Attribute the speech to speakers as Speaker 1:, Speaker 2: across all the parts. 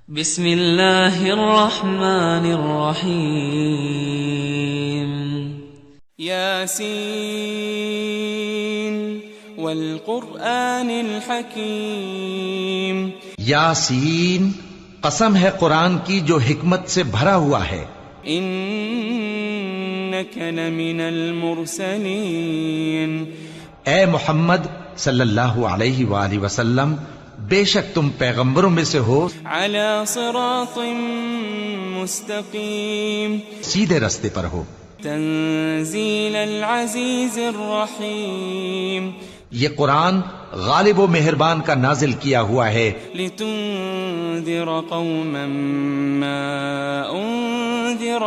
Speaker 1: بسم اللہ الرحمن الرحیم
Speaker 2: یاسین والقرآن الحکیم
Speaker 3: یاسین، قسم ہے قرآن کی جو حکمت سے بھرا ہوا ہے.
Speaker 2: انک لمن المرسلین،
Speaker 3: اے محمد صلی اللہ علیہ وآلہ وسلم، بے شک تم پیغمبروں میں سے ہو،
Speaker 2: علی صراط مستقیم،
Speaker 3: سیدھے رستے پر ہو.
Speaker 2: تنزیل العزیز الرحیم،
Speaker 3: یہ قرآن غالب و مہربان کا نازل کیا ہوا ہے،
Speaker 2: لتنذر قوما ما انذر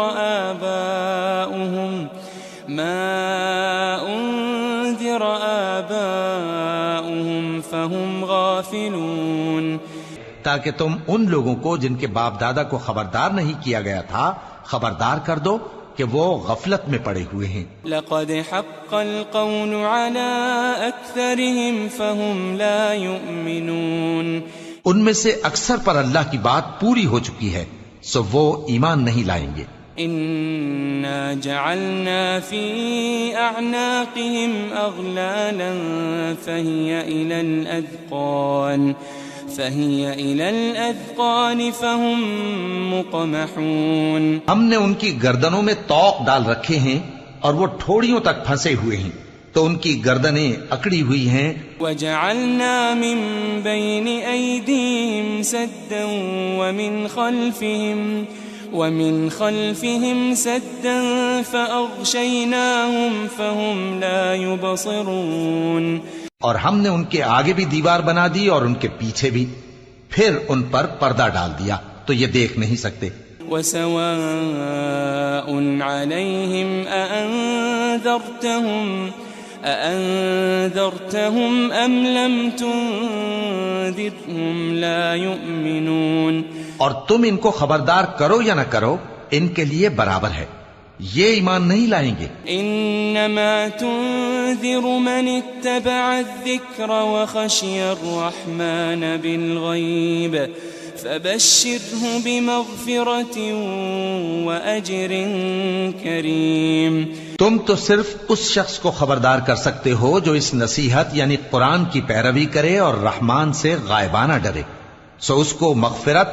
Speaker 2: آباؤهم فهم غافلون،
Speaker 3: تاکہ تم ان لوگوں کو جن کے باپ دادا کو خبردار نہیں کیا گیا تھا خبردار کر دو کہ وہ غفلت میں پڑے ہوئے ہیں.
Speaker 2: لقد حق القول على اکثرهم فهم لا يؤمنون،
Speaker 3: ان میں سے اکثر پر اللہ کی بات پوری ہو چکی ہے سو وہ ایمان نہیں لائیں گے.
Speaker 2: انا جعلنا في اعناقهم اغلالا فهي الى الاذقان فهم مقمحون،
Speaker 3: ہم نے ان کی گردنوں میں طوق ڈال رکھے ہیں اور وہ ٹھوڑیوں تک پھنسے ہوئے ہیں تو ان کی گردنیں اکڑی ہوئی ہیں.
Speaker 2: وجعلنا من بين ايديهم سدا ومن خلفهم سدا فأغشيناهم فهم لا يبصرون،
Speaker 3: اور ہم نے ان کے آگے بھی دیوار بنا دی اور ان کے پیچھے بھی، پھر ان پر پردہ ڈال دیا تو یہ دیکھ نہیں سکتے.
Speaker 2: وسواء عليهم أأنذرتهم أم لم تنذرهم لا يؤمنون،
Speaker 3: اور تم ان کو خبردار کرو یا نہ کرو ان کے لیے برابر ہے، یہ ایمان نہیں لائیں گے.
Speaker 2: انما تنذر من اتبع الذکر وخشی الرحمن بالغیب فبشره بمغفرة وأجر کریم،
Speaker 3: تم تو صرف اس شخص کو خبردار کر سکتے ہو جو اس نصیحت یعنی قرآن کی پیروی کرے اور رحمان سے غائبانہ ڈرے، سو اس کو مغفرت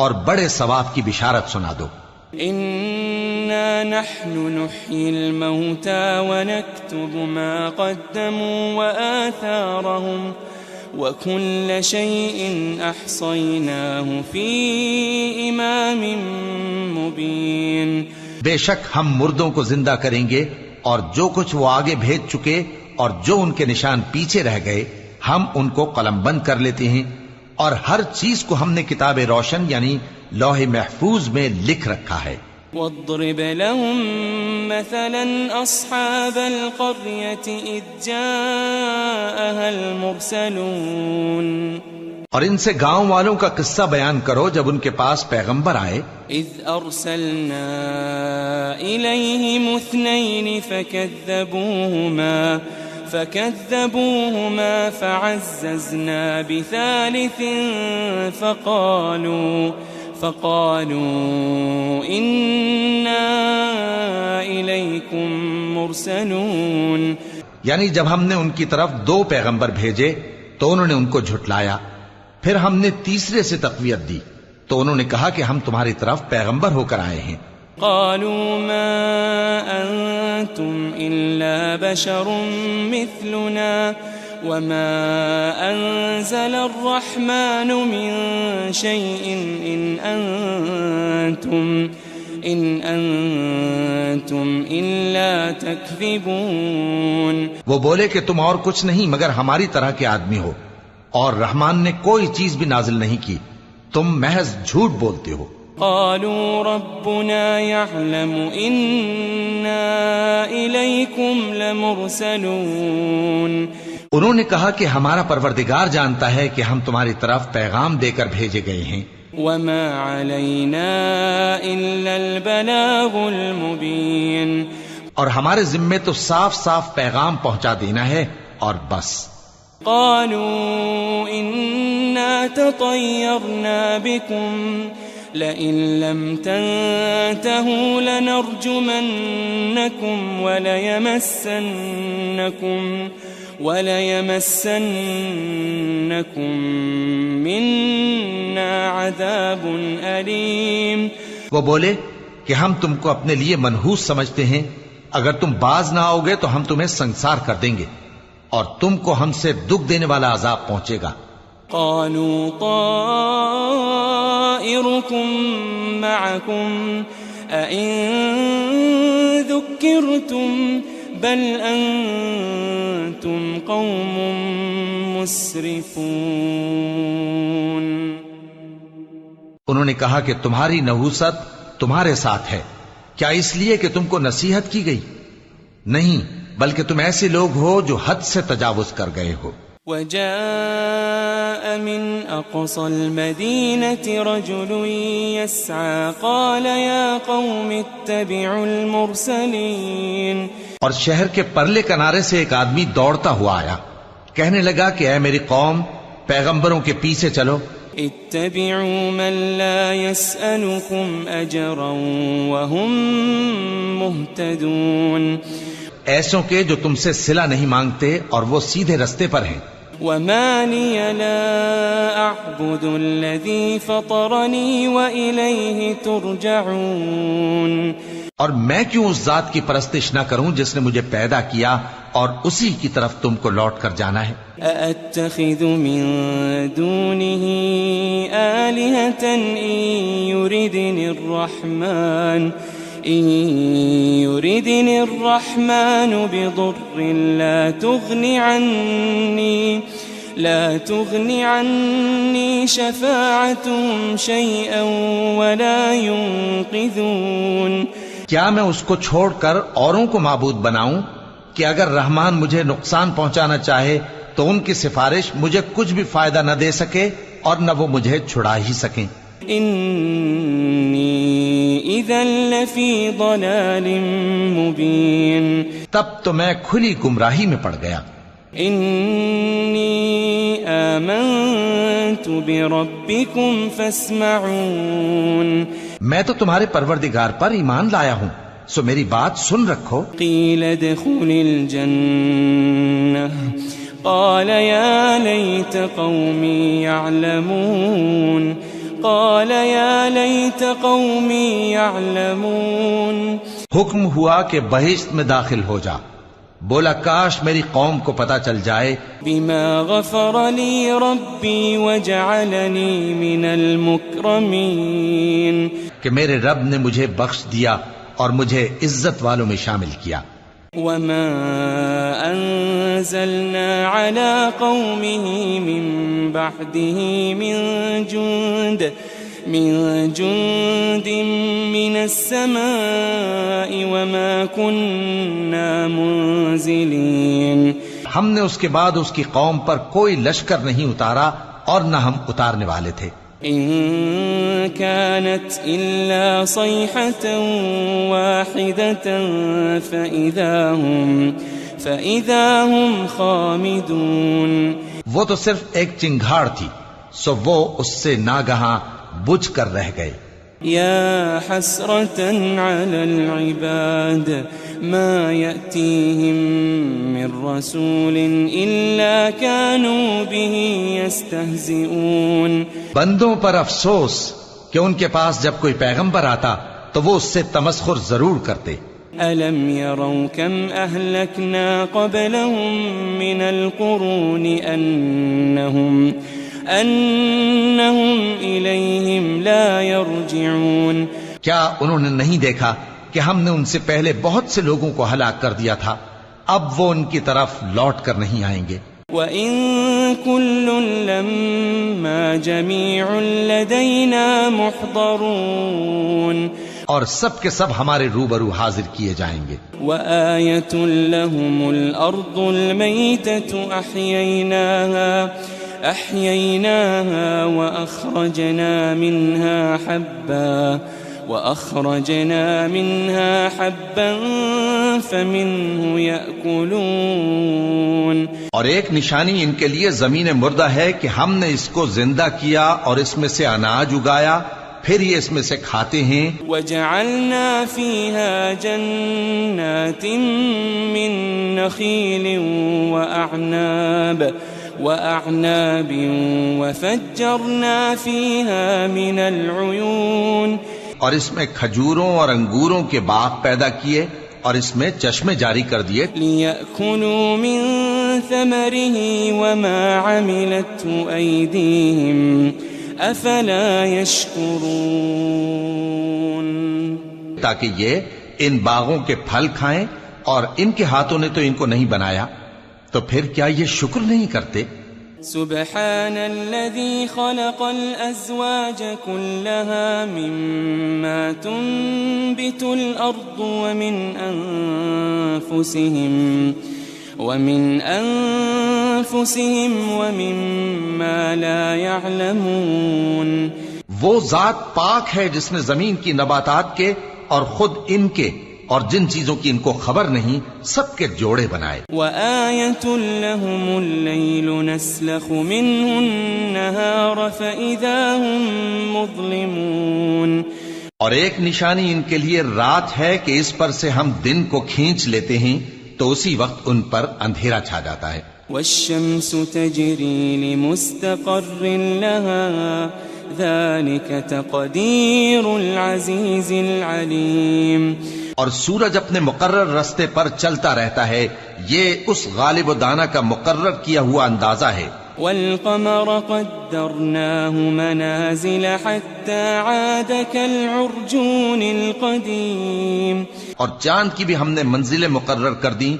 Speaker 3: اور بڑے ثواب کی بشارت سنا دو.
Speaker 2: انا نحن نحيي الموتى ونكتب ما قدموا وآثارهم وكل شيء احصيناه في امام مبين،
Speaker 3: بے شک ہم مردوں کو زندہ کریں گے اور جو کچھ وہ آگے بھیج چکے اور جو ان کے نشان پیچھے رہ گئے ہم ان کو قلم بند کر لیتے ہیں، اور ہر چیز کو ہم نے کتاب روشن یعنی لوح محفوظ میں لکھ رکھا ہے.
Speaker 2: واضرب لهم مثلا اصحاب القرية اذ جاءها المرسلون،
Speaker 3: اور ان سے گاؤں والوں کا قصہ بیان کرو جب ان کے پاس پیغمبر آئے.
Speaker 2: اذ ارسلنا اليهم اثنين فكذبوهما فعززنا بثالث فقالوا إنا إليكم مرسلون،
Speaker 3: یعنی جب ہم نے ان کی طرف 2 پیغمبر بھیجے تو انہوں نے ان کو جھٹلایا، پھر ہم نے تیسرے سے تقویت دی تو انہوں نے کہا کہ ہم تمہاری طرف پیغمبر ہو کر آئے ہیں.
Speaker 2: قالوا ما أنتم إلا بشر مثلنا وما أنزل الرحمن من شيء إن أنتم إلا تكذبون،
Speaker 3: وہ بولے کہ تم اور کچھ نہیں مگر ہماری طرح کے آدمی ہو اور رحمان نے کوئی چیز بھی نازل نہیں کی، تم محض جھوٹ بولتے ہو.
Speaker 2: قالوا ربنا يعلم إنا إليكم لمرسلون،
Speaker 3: انہوں نے کہا کہ ہمارا پروردگار جانتا ہے کہ ہم تمہاری طرف پیغام دے کر بھیجے گئے ہیں.
Speaker 2: وما علينا إلا البلاغ المبين،
Speaker 3: اور ہمارے ذمے تو صاف صاف پیغام پہنچا دینا ہے اور بس.
Speaker 2: قالوا إنا تطيرنا بكم لئن لم تنتهوا لنرجمنكم وليمسنكم منا عذاب أليم.
Speaker 3: وہ بولے کہ ہم تم کو اپنے لیے منحوس سمجھتے ہیں، اگر تم باز نہ آؤ گے تو ہم تمہیں سنسار کر دیں گے اور تم کو ہم سے دکھ دینے والا عذاب پہنچے گا.
Speaker 2: قالوا طائركم معكم أئن ذكرتم بل أنتم قوم مسرفون.
Speaker 3: انہوں نے کہا کہ تمہاری نحوست تمہارے ساتھ ہے، کیا اس لیے کہ تم کو نصیحت کی گئی؟ نہیں، بلکہ تم ایسے لوگ ہو جو حد سے تجاوز کر گئے ہو.
Speaker 2: وجاء من أقصى المدينة رجل يسعى قال يا قوم اتبعوا المرسلين.
Speaker 3: اور شہر کے پرلے کنارے سے ایک آدمی دوڑتا ہوا آیا، کہنے لگا کہ اے میری قوم، پیغمبروں کے پیچھے چلو.
Speaker 2: اتبعوا من لا يسألكم أجرا وهم مهتدون.
Speaker 3: ایسوں کے جو تم سے صلہ نہیں مانگتے اور وہ سیدھے رستے پر ہیں.
Speaker 2: وما لي لا أعبد الذي فطرني وإليه ترجعون.
Speaker 3: اور میں کیوں اس ذات کی پرستش نہ کروں جس نے مجھے پیدا کیا اور اسی کی طرف تم کو لوٹ کر جانا ہے.
Speaker 2: أأتخذ من دونه آلهة إن يردني الرحمن بضر لا تغني عني شفاعتهم شيئا ولا ينقذون.
Speaker 3: کیا میں اس کو چھوڑ کر اوروں کو معبود بناؤں کہ اگر رحمان مجھے نقصان پہنچانا چاہے تو ان کی سفارش مجھے کچھ بھی فائدہ نہ دے سکے اور نہ وہ مجھے چھڑا ہی سکیں.
Speaker 2: انی اذا لفی ضلال مبین.
Speaker 3: تب تو میں کھلی گمراہی میں پڑ گیا.
Speaker 2: انی آمنت بربکم فاسمعون.
Speaker 3: میں تو تمہارے پروردگار پر ایمان لایا ہوں، سو میری بات سن رکھو.
Speaker 2: قیل ادخل الجنہ قال یا لیت قومی یعلمون.
Speaker 3: حکم ہوا کہ بہشت میں داخل ہو جا. بولا کاش میری قوم کو پتا چل جائے.
Speaker 2: بما غفر لی ربی وجعلنی من المکرمین.
Speaker 3: کہ میرے رب نے مجھے بخش دیا اور مجھے عزت والوں میں شامل کیا.
Speaker 2: وما انزلنا على قومه من بعده من جند من السماء وما كنا منزلين.
Speaker 3: ہم نے اس کے بعد اس کی قوم پر کوئی لشکر نہیں اتارا اور نہ ہم اتارنے والے تھے.
Speaker 2: إن كانت إلا صيحة واحدة فإذا هم خامدون.
Speaker 3: وہ تو صرف ایک چنگھاڑ تھی، سو وہ اس سے ناگہاں بجھ کر رہ گئے.
Speaker 2: يا حسرة على العباد ما يأتيهم من رسول إلا كانوا به يستهزئون.
Speaker 3: بندوں پر افسوس کہ ان کے پاس جب کوئی پیغمبر آتا تو وہ اس سے تمسخر ضرور کرتے.
Speaker 2: ألم يروا كم أهلكنا قبلهم من القرون أنهم إليهم لا يرجعون.
Speaker 3: کیا انہوں نے نہیں دیکھا کہ ہم نے ان سے پہلے بہت سے لوگوں کو ہلاک کر دیا تھا، اب وہ ان کی طرف لوٹ کر نہیں آئیں گے.
Speaker 2: وَإِن كُلٌّ لَمَّا جَمِيعٌ لَدَيْنَا مُحْضَرُونَ.
Speaker 3: اور سب کے سب ہمارے روبرو حاضر کیے جائیں گے.
Speaker 2: وَآيَةٌ لَهُمُ الْأَرْضُ الْمَيْتَةُ أَحْيَيْنَاهَا وَأَخْرَجْنَا مِنْهَا حَبًّا وأخرجنا منها حبا فمنه يأكلون.
Speaker 3: اور ایک نشانی ان کے لیے زمین مردہ ہے کہ ہم نے اس کو زندہ کیا اور اس میں سے اناج اگایا، پھر یہ اس میں سے کھاتے ہیں.
Speaker 2: وجعلنا فيها جنات من نخيل وأعناب وفجرنا فيها من العيون.
Speaker 3: اور اس میں کھجوروں اور انگوروں کے باغ پیدا کیے اور اس میں چشمے جاری کر دیے.
Speaker 2: لِيَأْكُلُوا مِن ثَمَرِهِ وَمَا عَمِلَتْهُ أَيْدِيهِمْ أَفَلَا يَشْكُرُونَ.
Speaker 3: تاکہ یہ ان باغوں کے پھل کھائیں، اور ان کے ہاتھوں نے تو ان کو نہیں بنایا، تو پھر کیا یہ شکر نہیں کرتے؟
Speaker 2: سبحان الذي خلق الأزواج كلها مما تنبت الأرض ومن أنفسهم ومما لا يعلمون.
Speaker 3: وہ ذات پاک ہے جس نے زمین کی نباتات کے اور خود ان کے اور جن چیزوں کی ان کو خبر نہیں سب کے جوڑے بنائے.
Speaker 2: وَآيَةٌ لَهُمُ اللَّيْلُ نَسْلَخُ مِنْهُ النَّهَارَ فَإِذَا هُمْ مُظْلِمُونَ.
Speaker 3: اور ایک نشانی ان کے لیے رات ہے کہ اس پر سے ہم دن کو کھینچ لیتے ہیں تو اسی وقت ان پر اندھیرا چھا جاتا ہے.
Speaker 2: وَالشَّمْسُ تَجْرِي لِمُسْتَقَرٍّ لَهَا ذَلِكَ تَقْدِيرُ الْعَزِيزِ الْعَلِيمِ.
Speaker 3: اور سورج اپنے مقرر رستے پر چلتا رہتا ہے، یہ اس غالب و دانا کا مقرر کیا ہوا اندازہ ہے.
Speaker 2: وَالْقَمَرَ قَدَّرْنَاهُ مَنَازِلَ حَتَّى عَادَ كَالْعُرْجُونِ الْقَدِيمِ.
Speaker 3: اور چاند کی بھی ہم نے منزلیں مقرر کر دیں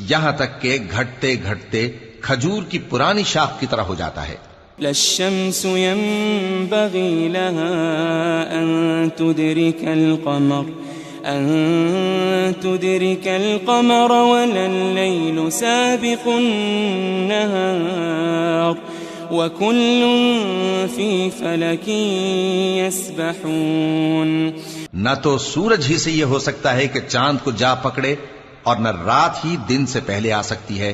Speaker 3: یہاں تک کہ گھٹتے گھٹتے کھجور کی پرانی شاخ کی طرح ہو جاتا ہے.
Speaker 2: لَا الشَّمْسُ يَنبَغِي لَهَا أَن تُدْرِكَ الْقَمَرَ وَلَا اللَّيْلُ سَابِقُ النَّهَارِ وَكُلٌّ فِي فَلَكٍ يَسْبَحُونَ.
Speaker 3: نہ تو سورج ہی سے یہ ہو سکتا ہے کہ چاند کو جا پکڑے، اور نہ رات ہی دن سے پہلے آ سکتی ہے،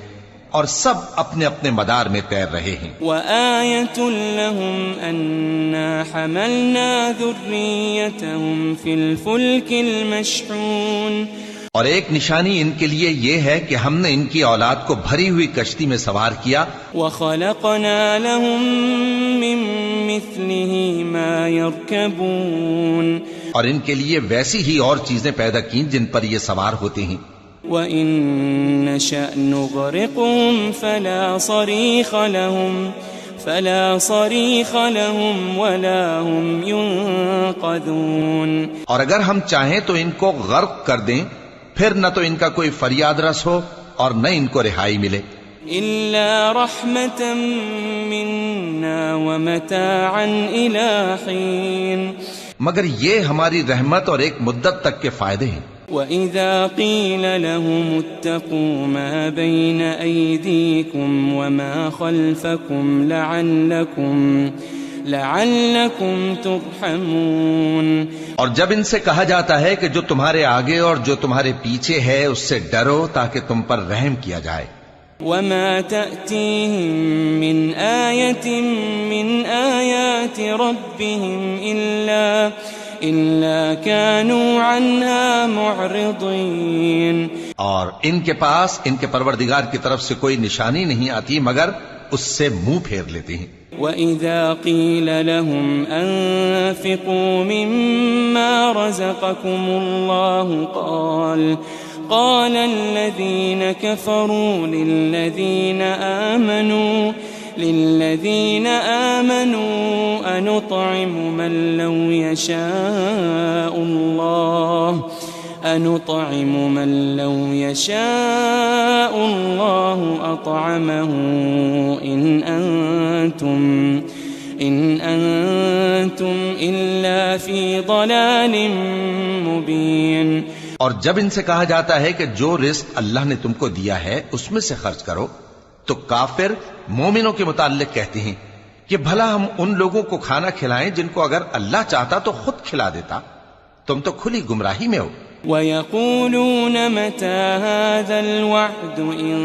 Speaker 3: اور سب اپنے اپنے مدار میں تیر رہے ہیں.
Speaker 2: وَآيَةٌ لَهُمْ أَنَّا حَمَلْنَا ذُرِّيَّتَهُمْ فِي الْفُلْكِ الْمَشْحُونِ.
Speaker 3: اور ایک نشانی ان کے لیے یہ ہے کہ ہم نے ان کی اولاد کو بھری ہوئی کشتی میں سوار کیا.
Speaker 2: وَخَلَقْنَا لَهُم مِّن مِّثْلِهِ مَا يَرْكَبُونَ.
Speaker 3: اور ان کے لیے ویسی ہی اور چیزیں پیدا کیں جن پر یہ سوار ہوتے ہیں.
Speaker 2: وَإِن نَّشَأْ نُغْرِقْهُمْ فَلَا صَرِيخَ لَهُمْ وَلَا هُمْ يُنقَذُونَ.
Speaker 3: اور اگر ہم چاہیں تو ان کو غرق کر دیں، پھر نہ تو ان کا کوئی فریاد رس ہو اور نہ ان کو رہائی ملے.
Speaker 2: إِلَّا رَحْمَةً مِّنَّا وَمَتَاعًا إِلَىٰ حِينٍ.
Speaker 3: مگر یہ ہماری رحمت اور ایک مدت تک کے فائدے ہیں.
Speaker 2: وَإِذَا قِيلَ لَهُمُ اتَّقُوا مَا بَيْنَ أَيْدِيكُمْ وَمَا خَلْفَكُمْ لَعَلَّكُمْ تُرْحَمُونَ. اور جب ان سے کہا جاتا ہے کہ جو تمہارے آگے اور جو تمہارے پیچھے ہے اس سے ڈرو تاکہ تم پر رحم کیا جائے. وَمَا تَأْتِيهِم مِّنْ آيَةٍ مِّنْ آيَاتِ رَبِّهِمْ إِلَّا كَانُوا عَنْهَا مُعْرِضِينَ. اور ان کے پاس ان کے پروردگار کی طرف سے کوئی نشانی نہیں آتی مگر اس سے منہ پھیر لیتے ہیں. وَإِذَا قِيلَ لَهُمْ أَنفِقُوا مِمَّا رَزَقَكُمُ اللَّهُ قال الذين كفروا للذين آمنوا أنطعم من لو يشاء الله أطعمه إن أنتم إلا في ضلال مبين.
Speaker 3: اور جب ان سے کہا جاتا ہے کہ جو رزق اللہ نے تم کو دیا ہے اس میں سے خرچ کرو، تو کافر مومنوں کے متعلق کہتے ہیں کہ بھلا ہم ان لوگوں کو کھانا کھلائیں جن کو اگر اللہ چاہتا تو خود کھلا دیتا. تم تو کھلی گمراہی میں ہو.
Speaker 4: وَيَقُولُونَ مَتَى هَذَا الْوَعْدُ إِن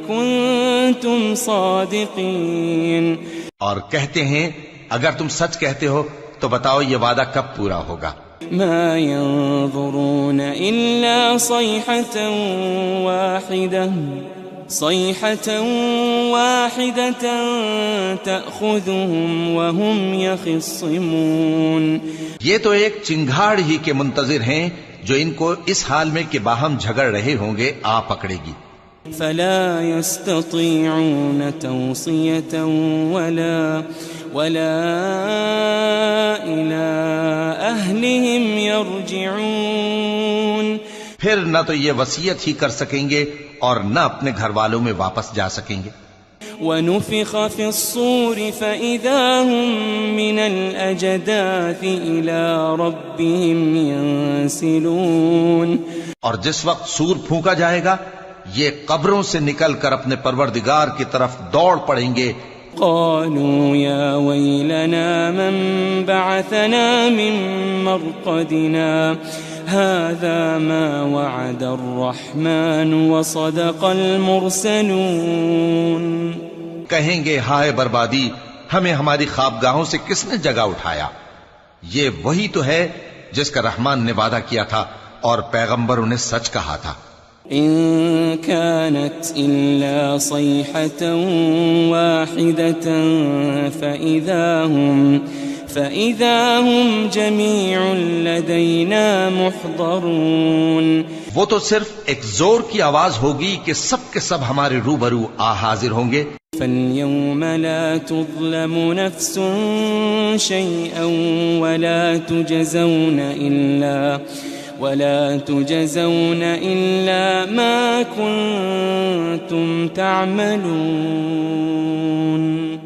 Speaker 4: كُنتُمْ صَادِقِينَ.
Speaker 3: اور کہتے ہیں اگر تم سچ کہتے ہو تو بتاؤ یہ وعدہ کب پورا ہوگا.
Speaker 4: مَا يَنظُرُونَ إِلَّا صَيْحَةً وَاحِدَةً تَأْخُذُهُمْ وَهُمْ يَخِصِّمُونَ.
Speaker 3: یہ تو ایک چنگھاڑ ہی کے منتظر ہیں جو ان کو اس حال میں کہ باہم جھگڑ رہے ہوں گے آ پکڑے گی.
Speaker 4: فَلَا يَسْتَطِيعُونَ تَوْصِيَةً وَلَا إِلَىٰ أَهْلِهِمْ يَرْجِعُونَ.
Speaker 3: پھر نہ تو یہ وصیت ہی کر سکیں گے اور نہ اپنے گھر والوں میں واپس جا سکیں گے.
Speaker 4: وَنُفِخَ فِي الصُّورِ فَإِذَا هُم مِّنَ الْأَجْدَاثِ إِلَىٰ رَبِّهِمْ يَنسِلُونَ.
Speaker 3: اور جس وقت سور پھونکا جائے گا یہ قبروں سے نکل کر اپنے پروردگار کی طرف دوڑ پڑیں گے.
Speaker 4: قالوا يا ويلنا من بعثنا من مرقدنا هذا ما وعد الرحمن وصدق المرسلون.
Speaker 3: کہیں گے ہائے بربادی، ہمیں ہماری خوابگاہوں سے کس نے جگہ اٹھایا. یہ وہی تو ہے جس کا رحمان نے وعدہ کیا تھا اور پیغمبروں نے سچ کہا تھا.
Speaker 4: إن كانت إلا صيحة واحدة فإذا هم جميع لدينا محضرون.
Speaker 3: وہ تو صرف ایک زور کی آواز ہوگی کہ سب کے سب ہمارے روبرو آ حاضر ہوں گے.
Speaker 4: فاليوم لا تظلم نفس شيئا ولا تجزون إلا ما كنتم تعملون.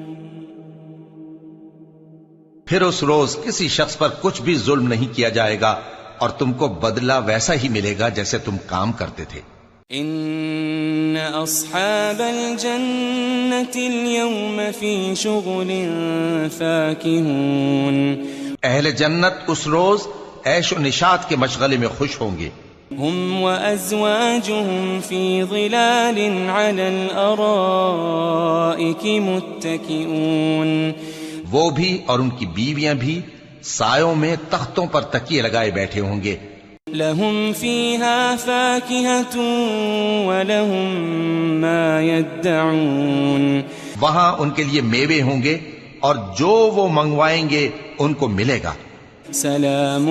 Speaker 3: پھر اس روز کسی شخص پر کچھ بھی ظلم نہیں کیا جائے گا اور تم کو بدلہ ویسا ہی ملے گا جیسے تم کام کرتے تھے.
Speaker 4: ان اصحاب الجنة اليوم في شغل فاكهون.
Speaker 3: اہل جنت اس روز عیش و نشاط کے مشغلے میں خوش ہوں گے.
Speaker 4: هم وازواجهم في ظلال على الارائك متكئون.
Speaker 3: وہ بھی اور ان کی بیویاں بھی سایوں میں تختوں پر تکیے لگائے بیٹھے ہوں گے.
Speaker 4: لهم فيها فاكهة ولهم ما يدعون.
Speaker 3: وہاں ان کے لیے میوے ہوں گے اور جو وہ منگوائیں گے ان کو ملے گا.
Speaker 4: سلام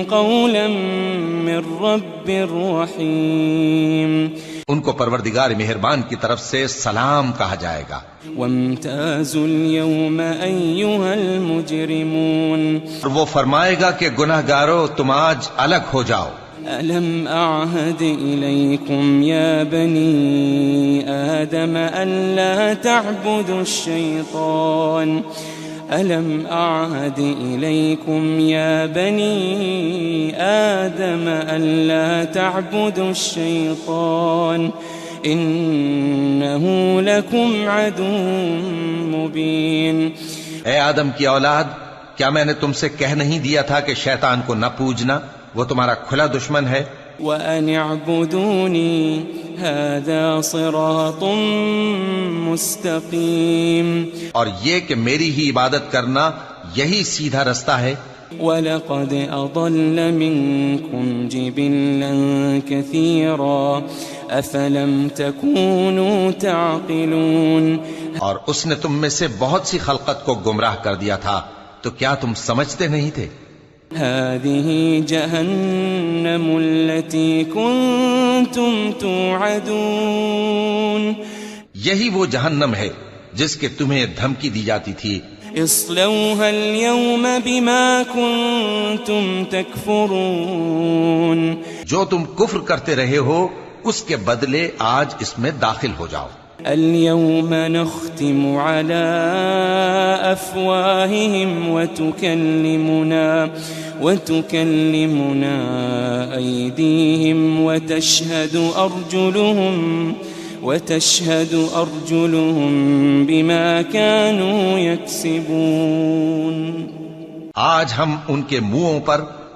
Speaker 4: قولا من رب رحیم.
Speaker 3: ان کو پروردگار مہربان کی طرف سے سلام کہا جائے گا.
Speaker 4: وامتازوا اليوم ایھا المجرمون.
Speaker 3: اور وہ فرمائے گا کہ گناہگارو تم آج الگ ہو جاؤ.
Speaker 4: ألم أعهد إليكم يا بني آدم ألا تعبدوا الشيطان ألم أعهد إليكم يا بني آدم ألا تعبدوا الشيطان إنه لكم عدو مبين.
Speaker 3: اے آدم کی اولاد، کیا میں نے تم سے کہہ نہیں دیا تھا کہ شیطان کو نہ پوجنا، وہ تمہارا کھلا دشمن ہے.
Speaker 4: وَأَنِ اعْبُدُونِي هَذَا صِرَاطٌ مُسْتَقِيمٌ.
Speaker 3: اور یہ کہ میری ہی عبادت کرنا یہی سیدھا رستہ ہے.
Speaker 4: وَلَقَدْ أَضَلَّ مِنْكُمْ جِبِلًّا كَثِيرًا أَفَلَمْ تَكُونُوا تَعْقِلُونَ.
Speaker 3: اور اس نے تم میں سے بہت سی خلقت کو گمراہ کر دیا تھا، تو کیا تم سمجھتے نہیں تھے؟
Speaker 4: هذه جهنم التي كنتم توعدون.
Speaker 3: یہی وہ جہنم ہے جس کے تمہیں دھمکی دی جاتی تھی.
Speaker 4: اصلوها اليوم بما كنتم تكفرون.
Speaker 3: جو تم کفر کرتے رہے ہو اس کے بدلے آج اس میں داخل ہو جاؤ.
Speaker 4: اليوم نختم على أفواههم وتكلمنا أيديهم وتشهد أرجلهم بما كانوا يكسبون.
Speaker 3: آج ہم ان کے منہوں پر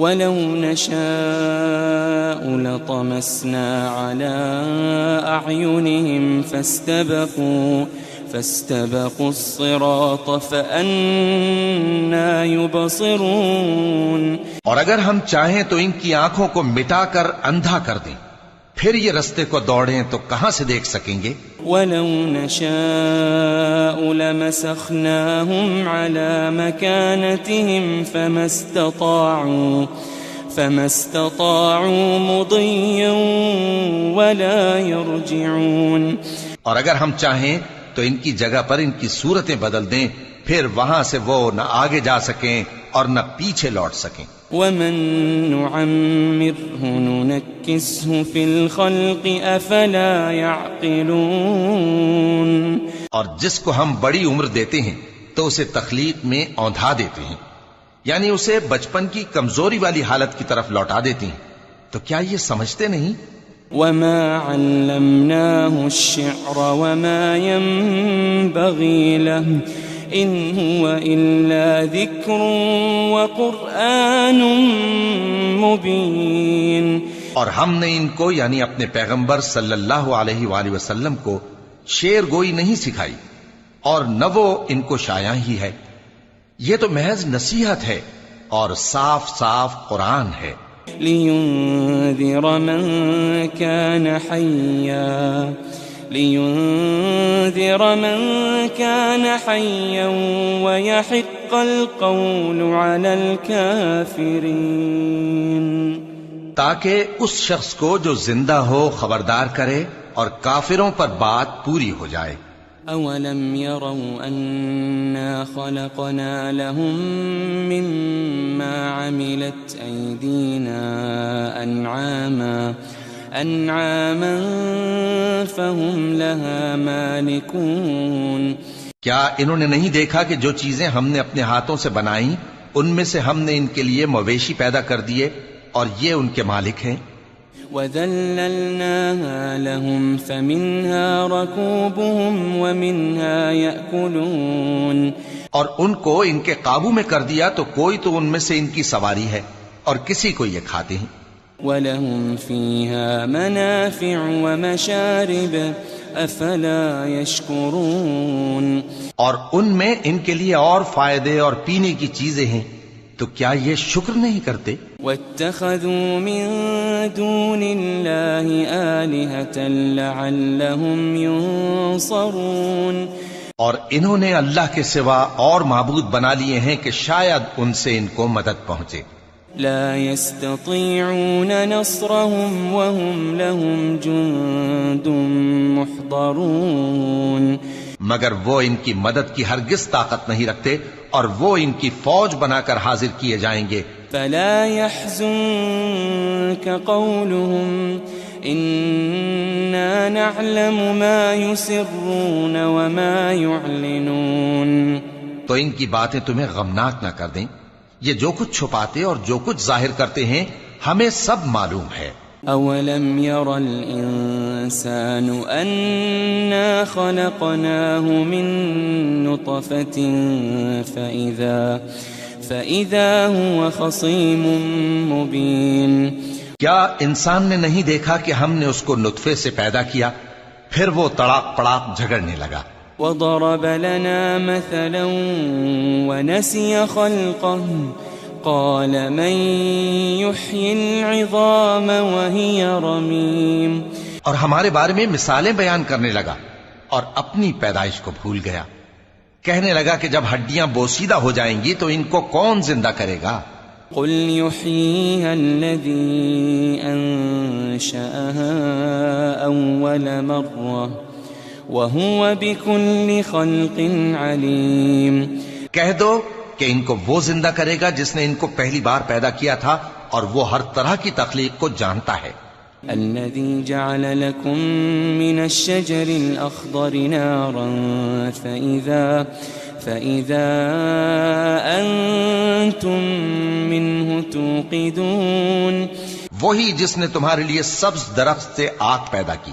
Speaker 4: وَلَوْ نَشَاءُ لَطَمَسْنَا عَلَىٰ أَعْيُنِهِمْ فَاسْتَبَقُوا الصِّرَاطَ فَأَنَّىٰ يُبْصِرُونَ۔
Speaker 3: اور اگر ہم چاہیں تو ان کی آنکھوں کو مٹا کر اندھا کر دیں، پھر یہ رستے کو دوڑیں تو کہاں سے دیکھ سکیں گے؟
Speaker 4: وَلَوْ نَشَاءُ لَمَسَخْنَاهُمْ عَلَىٰ مَكَانَتِهِمْ فَمَا اسْتَطَاعُوا مُضِيًّا وَلَا يَرْجِعُونَ۔
Speaker 3: اور اگر ہم چاہیں تو ان کی جگہ پر ان کی صورتیں بدل دیں، پھر وہاں سے وہ نہ آگے جا سکیں اور نہ پیچھے لوٹ سکیں۔
Speaker 4: وَمَن نُّعَمِّرْهُ نُنَكِّسْهُ فِي الْخَلْقِ أَفَلَا يَعْقِلُونَ۔
Speaker 3: اور جس کو ہم بڑی عمر دیتے ہیں تو اسے تخلیق میں اوندھا دیتے ہیں، یعنی اسے بچپن کی کمزوری والی حالت کی طرف لوٹا دیتے ہیں، تو کیا یہ سمجھتے نہیں؟
Speaker 4: وَمَا عَلَّمْنَاهُ الشِّعْرَ وَمَا يَنبَغِي لَهُ إِنْ هُوَ إِلَّا ذِكْرٌ وَقُرْآنٌ مُبِينٌ۔
Speaker 3: اور ہم نے ان کو یعنی اپنے پیغمبر صلی اللہ علیہ وآلہ وسلم کو شعر گوئی نہیں سکھائی اور نہ وہ ان کو شایع ہی ہے، یہ تو محض نصیحت ہے اور صاف صاف قرآن ہے۔
Speaker 4: لِيُنذِرَ مَن كَانَ حَيًّا وَيَحِقَّ الْقَوْلُ عَلَى الْكَافِرِينَ۔
Speaker 3: تاکہ اس شخص کو جو زندہ ہو خبردار کرے اور کافروں پر بات پوری ہو جائے۔
Speaker 4: أَوَلَمْ يَرَوْا أَنَّا خَلَقْنَا لَهُم مِّمَّا عَمِلَتْ أَيْدِينَا أَنْعَامًا فَهُمْ لَهَا مَالِكُونَ۔
Speaker 3: کیا انہوں نے نہیں دیکھا کہ جو چیزیں ہم نے اپنے ہاتھوں سے بنائیں ان میں سے ہم نے ان کے لیے مویشی پیدا کر دیے اور یہ ان کے مالک ہیں۔
Speaker 4: وَذَلَّلْنَاهَا لَهُمْ فَمِنْهَا رَكُوبُهُمْ وَمِنْهَا يَأْكُلُونَ۔
Speaker 3: اور ان کو ان کے قابو میں کر دیا تو کوئی تو ان میں سے ان کی سواری ہے اور کسی کو یہ کھاتے ہیں۔
Speaker 4: وَلَهُمْ فِيهَا مَنَافِعُ وَمَشَارِبُ أَفَلَا يَشْكُرُونَ۔
Speaker 3: اور ان میں ان کے لیے اور فائدے اور پینے کی چیزیں ہیں، تو کیا یہ شکر نہیں کرتے؟
Speaker 4: وَاتَّخَذُوا مِن دُونِ اللَّهِ آلِهَةً لَعَلَّهُمْ يُنصَرُونَ۔
Speaker 3: اور انہوں نے اللہ کے سوا اور معبود بنا لیے ہیں کہ شاید ان سے ان کو مدد پہنچے۔
Speaker 4: لا يستطيعون نصرهم وهم لهم جند محضرون۔
Speaker 3: مگر وہ ان کی مدد کی ہرگز طاقت نہیں رکھتے اور وہ ان کی فوج بنا کر حاضر کیے جائیں گے۔
Speaker 4: فلا يحزنك قولهم إنا نعلم ما يسرون وما يعلنون۔
Speaker 3: تو ان کی باتیں تمہیں غمناک نہ کر دیں، یہ جو کچھ چھپاتے اور جو کچھ ظاہر کرتے ہیں ہمیں سب معلوم ہے۔
Speaker 4: أَوَلَمْ يَرَ الْإِنسَانُ أَنَّا خَلَقْنَاهُ مِن نُّطْفَةٍ فَإِذَا هُوَ خَصِيمٌ مُّبِينٌ۔
Speaker 3: کیا انسان نے نہیں دیکھا کہ ہم نے اس کو نطفے سے پیدا کیا، پھر وہ تڑاک پڑاک جھگڑنے لگا۔
Speaker 4: وَضَرَبَ لَنَا مَثَلًا وَنَسِيَ خَلْقَهُ قَالَ مَن يُحْيِي الْعِظَامَ وَهِيَ رَمِيمٌ۔
Speaker 3: اور ہمارے بارے میں مثالیں بیان کرنے لگا اور اپنی پیدائش کو بھول گیا، کہنے لگا کہ جب ہڈیاں بوسیدہ ہو جائیں گی تو ان کو کون زندہ کرے گا؟
Speaker 4: قُلْ يُحْيِيهَا الَّذِي أَنشَأَهَا أَوَّلَ مَرَّةٍ وَهُوَ بِكُلِّ خَلْقٍ عَلِيمٌ۔
Speaker 3: کہہ دو کہ ان کو وہ زندہ کرے گا جس نے ان کو پہلی بار پیدا کیا تھا اور وہ ہر طرح کی تخلیق کو جانتا ہے۔
Speaker 4: الَّذِي جَعَلَ لَكُم مِّنَ الشَّجَرِ الْأَخْضَرِ نَارًا فَإِذَا أَنتُم مِّنْهُ تُوقِدُونَ۔
Speaker 3: وہی جس نے تمہارے لیے سبز درخت سے آگ پیدا کی،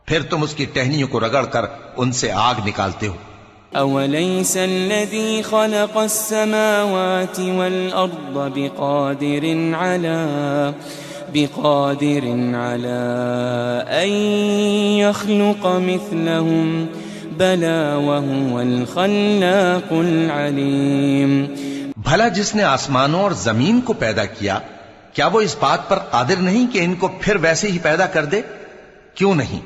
Speaker 3: پھر تم اس کی ٹہنیوں کو رگڑ کر ان سے آگ نکالتے ہو.
Speaker 4: أوليس الذي خلق السماوات والأرض بقادر على أن يخلق مثلهم بلى وهو الخلاق العليم.
Speaker 3: بھلا جس نے آسمانوں اور زمین کو پیدا کیا کیا وہ اس بات پر قادر نہیں کہ ان کو پھر ویسے ہی پیدا کر دے؟ کیوں نہیں؟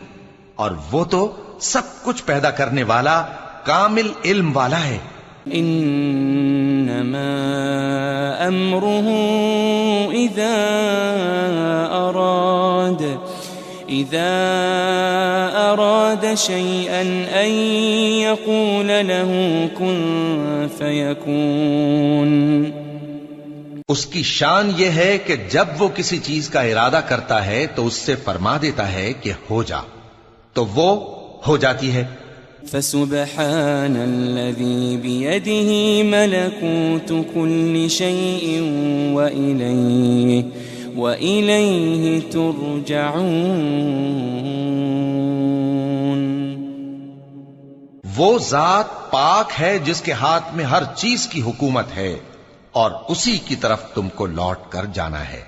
Speaker 3: اور وہ تو سب کچھ پیدا کرنے والا کامل علم والا ہے.
Speaker 4: انما امره اذا اراد شيئا ان يقول له كن فيكون.
Speaker 3: اس کی شان یہ ہے کہ جب وہ کسی چیز کا ارادہ کرتا ہے تو اس سے فرما دیتا ہے کہ ہو جا، تو وہ ہو جاتی ہے.
Speaker 4: فسبحان الذي بيده ملكوت كل شيء وإليه ترجعون.
Speaker 3: وہ ذات پاک ہے جس کے ہاتھ میں ہر چیز کی حکومت ہے اور اسی کی طرف تم کو لوٹ کر جانا ہے.